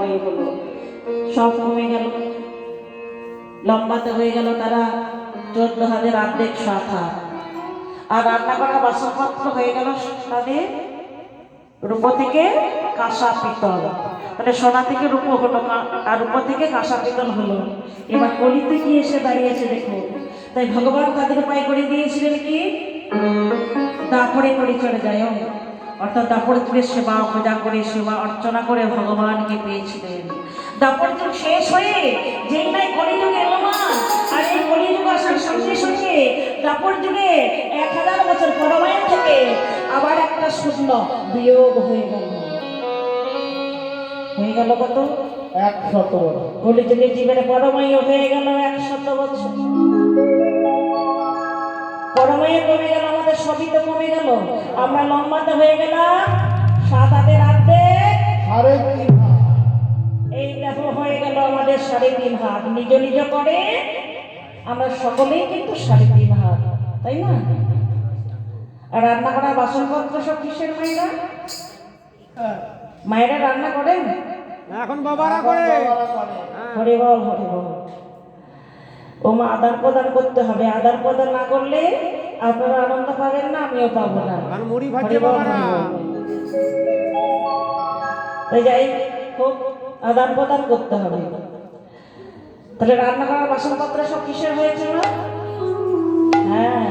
হয়ে গেল, সব কমে গেল, লম্বাতে হয়ে গেল তারা 14,000 অর্ধেক শাখা। আর রান্না করা বাসনপত্র হয়ে গেল তাদের রূপো থেকে কাঁসা পিতল। তাহলে সোনা থেকে রূপো হলো, আর রূপো থেকে কাঁসা পিতল হলো। এবার কলিতে কি এসে দাঁড়িয়েছে দেখো। তাই ভগবান তাদের উপায় করে দিয়েছিলেন কি, দাপড়ে করে চলে যায়, অর্থাৎ দাপড় যুগের সেবা পূজা করে সেবা অর্চনা করে ভগবানকে পেয়েছিলেন। দাপড় যুগ শেষ হয়ে যেই নাই কলিযুগ এলো না, আর এই কলিযুগ আসার সঙ্গে সঙ্গে দাপড় যুগে 1000 বছর পরমায়ণ থেকে আবার একটা শূন্য বিয়োগ হয়ে গেল। হয়ে গেল কত? 100 বছর। কলিযুগে জীবনে পরমায়ু হয়ে গেল 100 বছর। পরমায়ু কমে গেল, আমাদের সবই তো কমে গেল। আমরা লম্বাতে হয়ে গেলাম 7 হাতের অর্ধেক, 3.5 হাত। এই দেখো হয়ে গেল আমাদের 3.5 হাত। নিজ নিজ করে আমরা সকলেই কিন্তু 3.5 হাত, তাই না? আর রান্না করার বাসনপত্র সব কিসের মায়েরা? মায়েরা রান্না করেন এখন বাবারা করে। হরি বল হরি বল। ও মা, আদান প্রদান করতে হবে। আদান প্রদান না করলে আপনারা আনন্দ পাবেন না, আমিও পাবো না। মুড়ি ভাজছে বাবারা। যাই হোক, আদান প্রদান করতে হবে। তাহলে রান্না করার বাসনপত্র সব কিসের হয়েছে না? হ্যাঁ,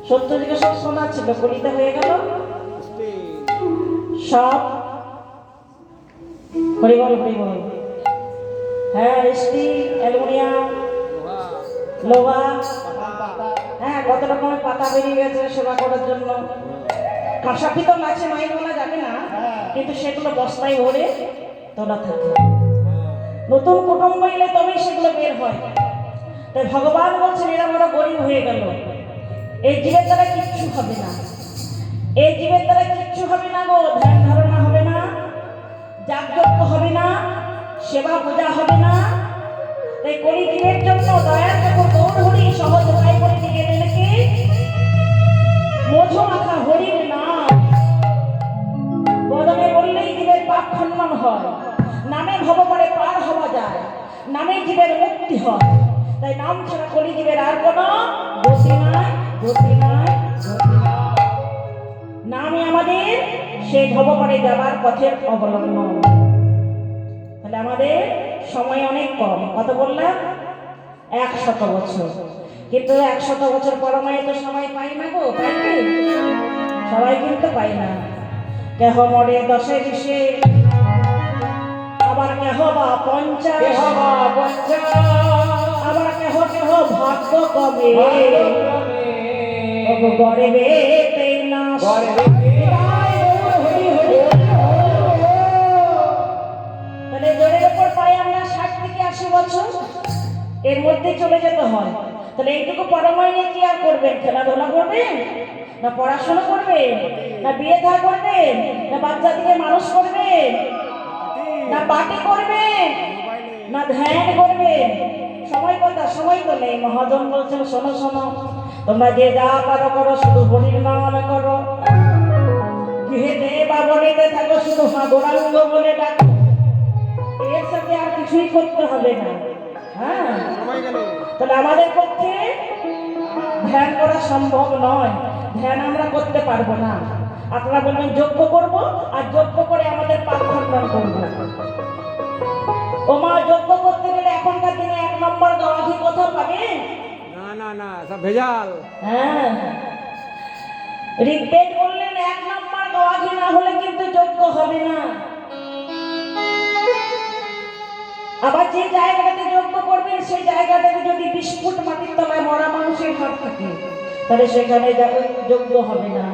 সত্য দিকে সব সোনা ছিল, কলিতে হয়ে গেল সব হরিবল হরিবল। হ্যাঁ, স্টিল, অ্যালুমিনিয়াম, লোহা, হ্যাঁ কত রকমের পাতা বেরিয়ে গেছে সেবা করার জন্য। কাঁসা পিতল আছে, মাইল বলা যাবে না, কিন্তু সেগুলো বস্তায় ভরে তোলা থাকে। নতুন কুটুম্ব এলে তবেই সেগুলো বের হয়। তাই ভগবান বলছেন এরা বড় গরিব হয়ে গেল, এই জীবের দ্বারা কিচ্ছু হবে না, এই জীবের দ্বারা কিচ্ছু হবে না গো। ধ্যান ধারণা হবে না, যাগযজ্ঞ হবে না, সেবা পূজা হবে না। তাই কলি জীবের জন্য দয়ার ঠাকুর গৌর হরি সহজ উপায় করে দিয়ে গেলেন কি, মধু মাখা হরির নাম বদনে বললেই জীবের পাপ খণ্ডন হয়, নামে ভবপরে পার হওয়া যায়, নামে জীবের মুক্তি হয়। তাই নাম ছাড়া কলি জীবের আর কোনো গতি নাই, গতি নাই, গতি নাই। নামই আমাদের সেই ভবপরে যাবার পথের অবলম্বন। তাহলে আমাদের সময় অনেক কম। কত বললাম? 100 বছর। কিন্তু 100 বছর পরমায়ু তো সবাই পাই না গো, পাই কি? সবাই কিন্তু পাই না। কেহ মরে 10-এ 20-এ, আবার কেহ বা 50, আবার কেহ কেহ ভাগ্য কমে গড়ে না। তাহলে জোরের উপর পাই আমরা 60 থেকে 80 বছর, এর মধ্যে চলে যেতে হয়। তাহলে এইটুকু পরমায়ু নিয়ে কি আর করবেন? খেলাধুলা করবেন, না পড়াশোনা করবেন, না বিয়ে থা করবেন, না বাচ্চা দিয়ে মানুষ করবেন, না পার্টি করবেন, না ধ্যান করবেন? সময় কথা, সময় তো নেই। মহাজন বলছেন শোনো শোনো, তোমরা যে যা পারো করো, শুধু হরির নাম করো। গৃহেতে বা বনেতে থাকো, শুধু গৌরাঙ্গ বলে ডাকো। এর সাথে আর কিছুই করতে হবে না। হ্যাঁ, তাহলে আমাদের পক্ষে ধ্যান করা সম্ভব নয়, ধ্যান আমরা করতে পারবো না। আপনারা বলবেন যজ্ঞ করব, আর যজ্ঞ করে আমাদের পাপ খণ্ডন করবো। ও মা, যজ্ঞ করতে গেলে এখনকার দিনে 1 নম্বর গাওয়াঘি কোথাও পাবেন? না না না, সব ভেজাল। হ্যাঁ, ঋগ্বেদ বললেন 1 নম্বর গাওয়াঘি না হলে কিন্তু যজ্ঞ হবে না। আবার যে জায়গাটাতে যজ্ঞ করবেন সেই জায়গাটাতে যদি 20 ফুট মাটির তলায় মরা মানুষের হাত থাকে, তাহলে সেখানে যজ্ঞ হবে না।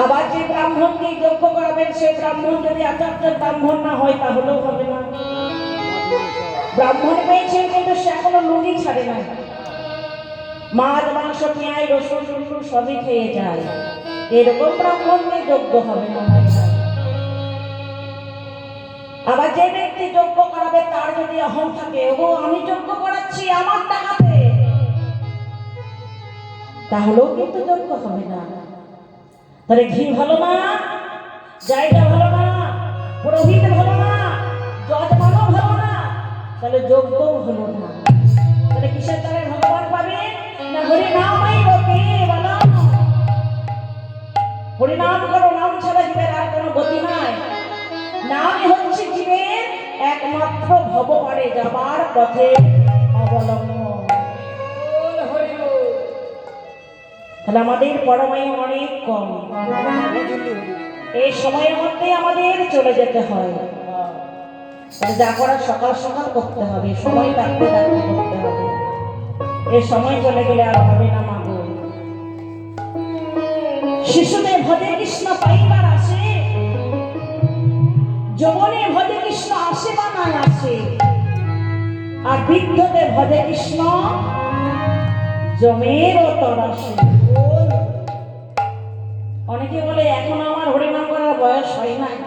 আবার যে ব্রাহ্মণ দিয়ে যজ্ঞ করাবেন সেই ব্রাহ্মণ যদি আচার্য ব্রাহ্মণ না হয় তাহলেও হবে না। ব্রাহ্মণ পেয়েছেন কিন্তু সে এখনো লুঙ্গি ছাড়ে না, মাছ মাংস পেঁয়াজ রসুন টুসুন সবই খেয়ে যায়। এরকম ব্রাহ্মণ দিয়ে যজ্ঞ হবে না। আবার যে ব্যক্তি যজ্ঞ করাবে তার যদি অহং থাকে, ও আমি যজ্ঞ করাচ্ছি আমার টাকাতে, তাহলেও কিন্তু যজ্ঞ হবে না। তাহলে ঘি ভালো না, জায়গা ভালো না, পুরো তাহলে যোগ্য হলো না। তাহলে কিসের দ্বারা ভগবান পাবে? না হরি নামই গতি বলো। হরি নাম করো, নাম ছাড়া জীবের আর কোনো গতি নাই। নামই হচ্ছে জীবের একমাত্র ভব পারে যাবার পথে অবলম্বন। তাহলে আমাদের পরমায়ু অনেক কম, এই সময়ের মধ্যে আমাদের চলে যেতে হয়। তাহলে যা করার সকাল সকাল করতে হবে, সময় থাকতে থাকতে করতে হবে। এই সময় চলে গেলে আর হবে না মাগো। শিশুদের ভজে কৃষ্ণ পাইবার আসে, যৌবনে ভজে কৃষ্ণ আসে বা না আসে, আর বৃদ্ধদের ভজে কৃষ্ণ জমেরও তরাসে। অনেকে বলে এখন আমার হরিনাম করার বয়স হয় নাই,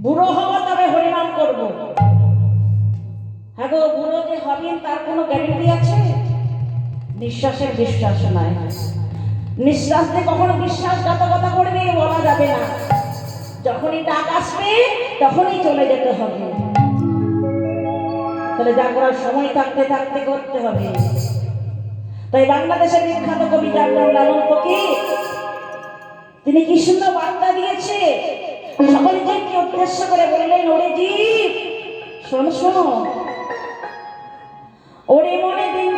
বুড়ো হবো তবে হরিনাম করব। হ্যাঁ গো, বুড়ো যে হবেন তার কোনো গ্যারেন্টি আছে? নিঃশ্বাসের বিশ্বাস নাই, নিঃশ্বাস দিয়ে কখনো বিশ্বাসঘাতকতা করবে বলা যাবে না। যখনই ডাক আসবে তখনই চলে যেতে হবে। তাহলে যা করার সময় থাকতে থাকতে করতে হবে। তাই বাংলাদেশের বিখ্যাত কবি জাগরণ লালন ফকির তিনি কি সুন্দর বার্তা দিয়েছে। সকল জীবকে উদ্দেশ্য করে বললেন, ওরে জীব শোনো শোনো, ওরে মনে দিন